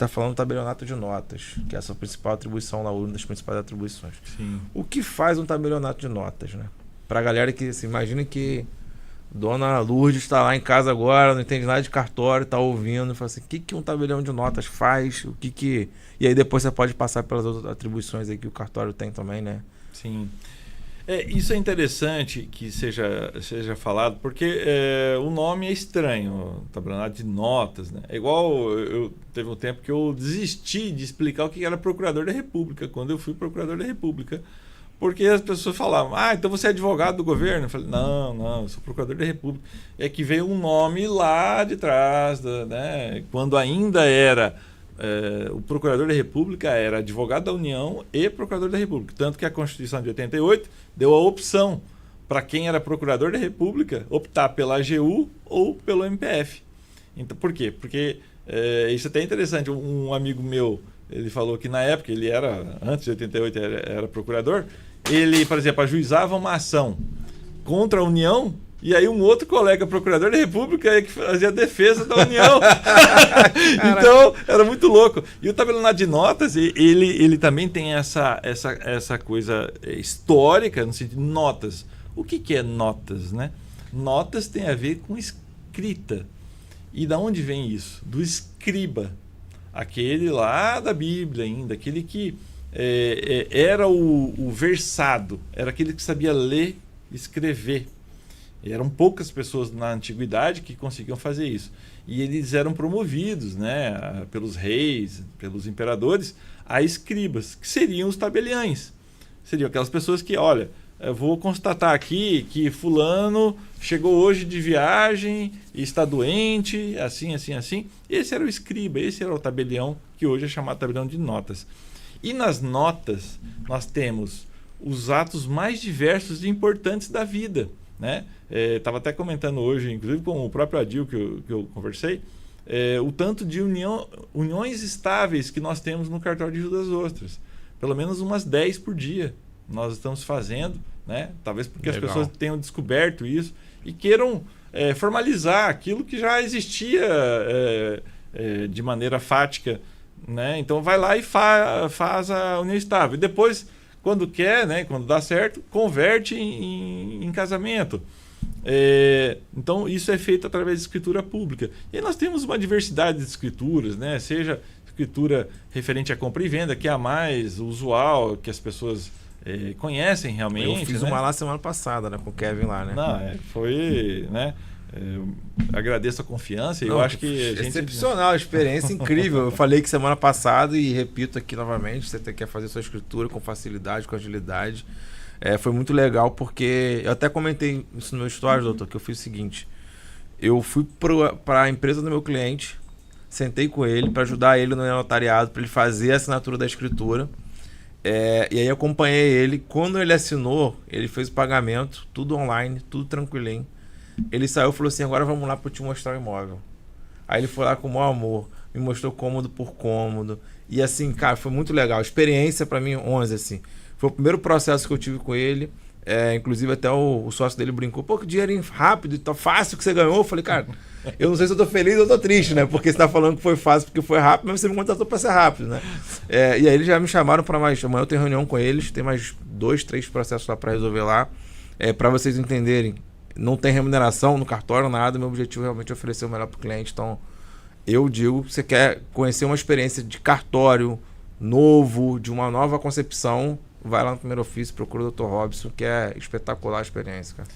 está falando do tabelionato de notas, que é a sua principal atribuição lá, uma das principais atribuições. Sim. O que faz um tabelionato de notas, né? Pra galera que, assim, imagina que Dona Lourdes está lá em casa agora, não entende nada de cartório, está ouvindo, e fala assim, o que um tabelião de notas faz? E aí depois você pode passar pelas outras atribuições aí que o cartório tem também, né? Sim. Isso é interessante que seja falado, porque o nome é estranho, tabelionato de notas, né? É igual, teve um tempo que eu desisti de explicar o que era procurador da República, quando eu fui procurador da República. Porque as pessoas falavam, então você é advogado do governo? Eu falei, não, eu sou procurador da República. É que veio um nome lá de trás, né? Quando ainda era o procurador da República, era advogado da União e procurador da República. Tanto que a Constituição de 88 deu a opção para quem era procurador da República optar pela AGU ou pelo MPF. Então, por quê? Porque isso é até interessante. Um amigo meu, ele falou que na época, ele era, antes de 88, era procurador. Ele, por exemplo, ajuizava uma ação contra a União e aí um outro colega procurador da República que fazia a defesa da União. Então, era muito louco. E o tabelionato de notas, ele também tem essa coisa histórica, no sentido de notas. O que é notas, né? Notas tem a ver com escrita. E da onde vem isso? Do escriba. Aquele lá da Bíblia ainda, aquele que era o versado, era aquele que sabia ler e escrever. E eram poucas pessoas na antiguidade que conseguiam fazer isso. E eles eram promovidos, né, pelos reis, pelos imperadores, a escribas, que seriam os tabeliães. Seriam aquelas pessoas que, olha, eu vou constatar aqui que fulano chegou hoje de viagem e está doente, assim, assim, assim. Esse era o escriba, esse era o tabelião, que hoje é chamado tabelião de notas. E nas notas, nós temos os atos mais diversos e importantes da vida, né? Estava até comentando hoje, inclusive com o próprio Adil que eu conversei, o tanto de uniões estáveis que nós temos no cartório de Rio das Ostras. Pelo menos umas 10 por dia nós estamos fazendo, né? Talvez porque Legal. As pessoas tenham descoberto isso e queiram formalizar aquilo que já existia de maneira fática, né? Então vai lá e faz a união estável. E depois, quando quer, né, quando dá certo, converte em casamento. Então isso é feito através de escritura pública. E aí nós temos uma diversidade de escrituras, né? Seja escritura referente à compra e venda, que é a mais usual, que as pessoas conhecem realmente. Eu fiz uma lá semana passada, né, com o Kevin lá, né? Não, foi, né? Agradeço a confiança e eu acho que excepcional, experiência incrível. Eu falei que semana passada e repito aqui novamente, você quer fazer sua escritura com facilidade, com agilidade. Foi muito legal porque eu até comentei isso no meu stories, doutor, que eu fiz o seguinte: eu fui para a empresa do meu cliente, sentei com ele para ajudar ele no notariado, para ele fazer a assinatura da escritura. E aí acompanhei ele. Quando ele assinou, ele fez o pagamento, tudo online, tudo tranquilinho. Ele saiu e falou assim: agora vamos lá para eu te mostrar o imóvel. Aí ele foi lá com o maior amor, me mostrou cômodo por cômodo. E assim, cara, foi muito legal. Experiência para mim 11, assim. Foi o primeiro processo que eu tive com ele. Inclusive até o sócio dele brincou: pô, que dinheirinho rápido e tão fácil que você ganhou. Eu falei: cara, eu não sei se eu tô feliz ou eu tô triste, né? Porque você tá falando que foi fácil porque foi rápido, mas você me contratou para ser rápido, né? E aí eles já me chamaram para mais... Amanhã eu tenho reunião com eles, tem mais 2, 3 processos lá para resolver lá. Para vocês entenderem, não tem remuneração no cartório, nada. Meu objetivo é realmente oferecer o melhor para o cliente. Então, eu digo, você quer conhecer uma experiência de cartório novo, de uma nova concepção, vai lá no primeiro ofício, procura o Dr. Robson, que é espetacular a experiência, cara.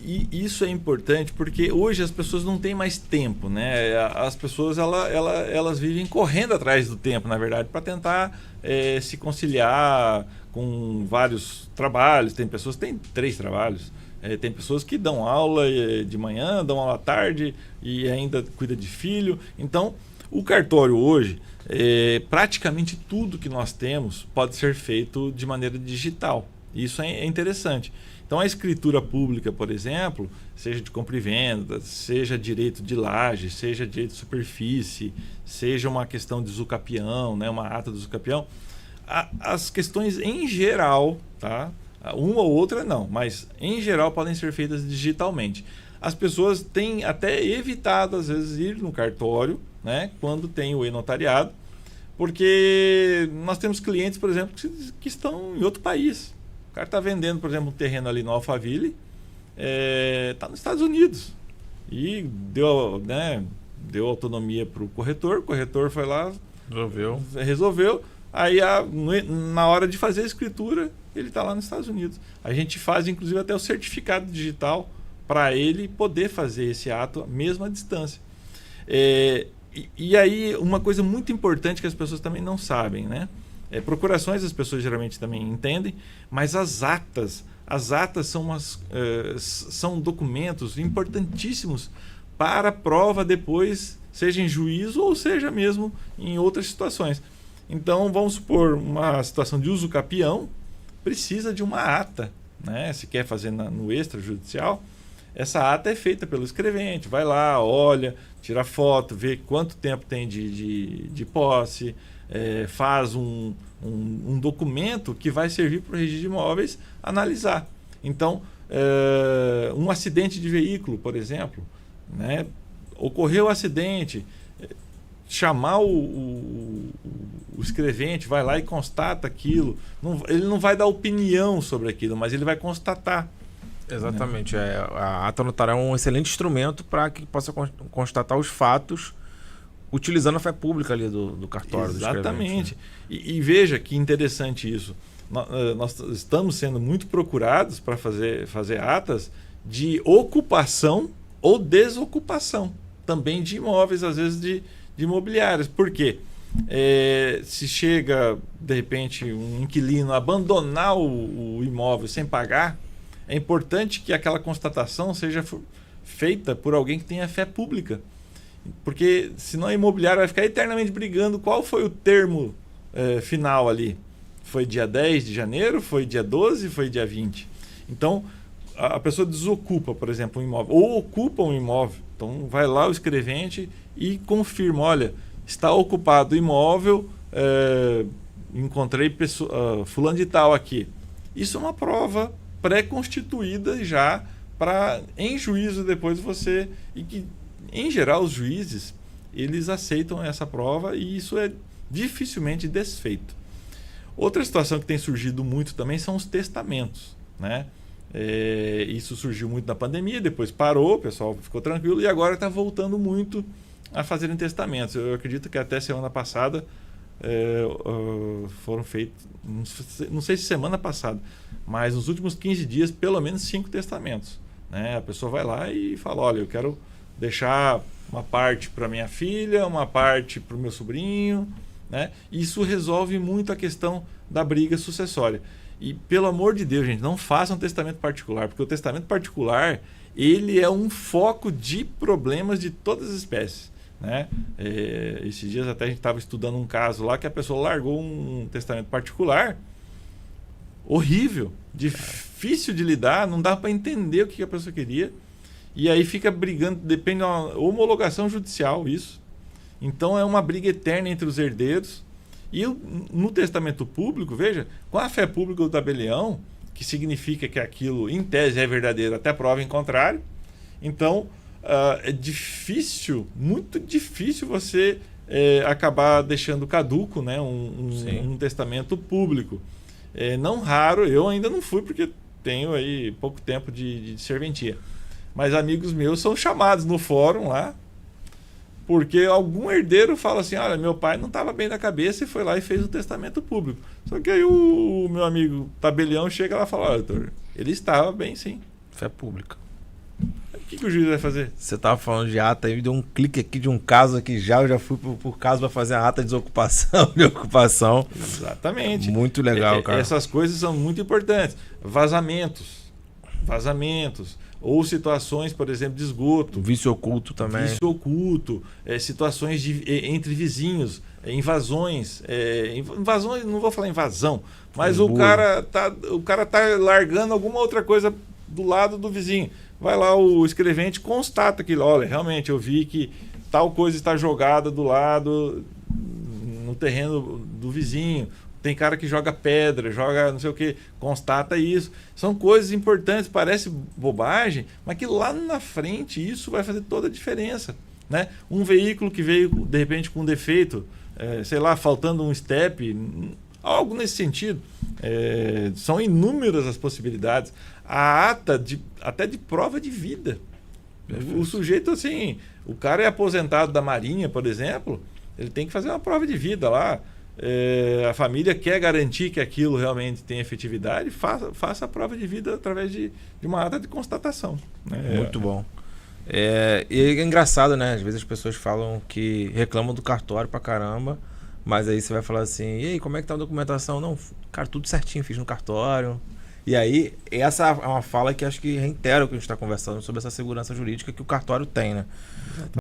E isso é importante porque hoje as pessoas não têm mais tempo, né? As pessoas elas vivem correndo atrás do tempo, na verdade, para tentar se conciliar com vários trabalhos. Tem pessoas que têm 3 trabalhos. Tem pessoas que dão aula de manhã, dão aula à tarde e ainda cuida de filho. Então, o cartório hoje, praticamente tudo que nós temos pode ser feito de maneira digital. Isso é interessante. Então, a escritura pública, por exemplo, seja de compra e venda, seja direito de laje, seja direito de superfície, seja uma questão de usucapião, né, uma ata do usucapião, as questões em geral, tá? Uma ou outra não, mas em geral podem ser feitas digitalmente. As pessoas têm até evitado, às vezes, ir no cartório, né, quando tem o e-notariado, porque nós temos clientes, por exemplo, que estão em outro país. O cara está vendendo, por exemplo, um terreno ali no Alphaville, está nos Estados Unidos. E deu autonomia para o corretor foi lá, resolveu. Aí, na hora de fazer a escritura, ele está lá nos Estados Unidos. A gente faz, inclusive, até o certificado digital para ele poder fazer esse ato mesmo à distância. E aí, uma coisa muito importante que as pessoas também não sabem, né? Procurações as pessoas geralmente também entendem, mas as atas são documentos importantíssimos para a prova depois, seja em juízo ou seja mesmo em outras situações. Então, vamos supor uma situação de uso capião, precisa de uma ata, né? Se quer fazer no extrajudicial, essa ata é feita pelo escrevente, vai lá, olha, tira foto, vê quanto tempo tem de posse, faz um documento que vai servir para o registro de imóveis analisar. Então, um acidente de veículo, por exemplo, né? Ocorreu um acidente, chamar o escrevente, vai lá e constata aquilo. Ele não vai dar opinião sobre aquilo, mas ele vai constatar. Exatamente. A ata notarial é um excelente instrumento para que possa constatar os fatos utilizando a fé pública ali do cartório. Exatamente. E veja que interessante isso. Nós estamos sendo muito procurados para fazer atas de ocupação ou desocupação. Também de imóveis, às vezes de imobiliárias. Por quê? Se chega, de repente, um inquilino a abandonar o imóvel sem pagar, é importante que aquela constatação seja feita por alguém que tenha fé pública. Porque senão a imobiliária vai ficar eternamente brigando qual foi o termo final ali. Foi dia 10 de janeiro, foi dia 12, foi dia 20. Então, a pessoa desocupa, por exemplo, um imóvel, ou ocupa um imóvel. Então, vai lá o escrevente e confirma, olha, está ocupado o imóvel, encontrei fulano de tal aqui. Isso é uma prova pré-constituída já para, em juízo, depois você... E que, em geral, os juízes, eles aceitam essa prova e isso é dificilmente desfeito. Outra situação que tem surgido muito também são os testamentos, né? Isso surgiu muito na pandemia, depois parou, o pessoal ficou tranquilo e agora está voltando muito a fazerem testamentos. Eu acredito que até semana passada foram feitos, não sei se semana passada, mas nos últimos 15 dias, pelo menos 5 testamentos, né? A pessoa vai lá e fala, olha, eu quero deixar uma parte para minha filha, uma parte para o meu sobrinho, né? Isso resolve muito a questão da briga sucessória. E, pelo amor de Deus, gente, não façam testamento particular, porque o testamento particular, ele é um foco de problemas de todas as espécies, né? Esses dias até a gente estava estudando um caso lá que a pessoa largou um testamento particular horrível, difícil de lidar, não dá para entender o que a pessoa queria, e aí fica brigando, depende de uma homologação judicial, isso. Então é uma briga eterna entre os herdeiros. E no testamento público, veja, com a fé pública do tabelião, que significa que aquilo, em tese, é verdadeiro até prova em contrário. Então, é difícil, muito difícil você acabar deixando caduco, né, um testamento público. Não raro, eu ainda não fui porque tenho aí pouco tempo de serventia. Mas amigos meus são chamados no fórum lá, porque algum herdeiro fala assim, olha, meu pai não estava bem da cabeça e foi lá e fez o testamento público. Só que aí o meu amigo tabelião chega lá e fala, olha, doutor, ele estava bem sim. Fé pública. O que o juiz vai fazer? Você estava falando de ata, aí me deu um clique aqui de um caso aqui eu já fui por caso para fazer a ata de desocupação, de ocupação. Exatamente. Muito legal, cara. Essas coisas são muito importantes. Vazamentos. Ou situações, por exemplo, de esgoto. Vício oculto também. Vício oculto, situações entre vizinhos, invasões. Invasões, não vou falar invasão, mas o cara tá largando alguma outra coisa do lado do vizinho. Vai lá o escrevente, constata que, olha, realmente eu vi que tal coisa está jogada do lado, no terreno do vizinho. Tem cara que joga pedra, joga não sei o que, constata isso. São coisas importantes, parece bobagem, mas que lá na frente isso vai fazer toda a diferença, né? Um veículo que veio, de repente, com defeito, sei lá, faltando um step, algo nesse sentido. São inúmeras as possibilidades. A ata até de prova de vida. O sujeito, assim, o cara é aposentado da Marinha, por exemplo, ele tem que fazer uma prova de vida lá. A família quer garantir que aquilo realmente tem efetividade, faça a prova de vida através de uma ata de constatação. Né? Muito bom. E é engraçado, né? Às vezes as pessoas falam que reclamam do cartório pra caramba, mas aí você vai falar assim, e aí, como é que tá a documentação? Não, cara, tudo certinho, fiz no cartório. E aí, essa é uma fala que acho que reitera o que a gente está conversando sobre essa segurança jurídica que o cartório tem, né?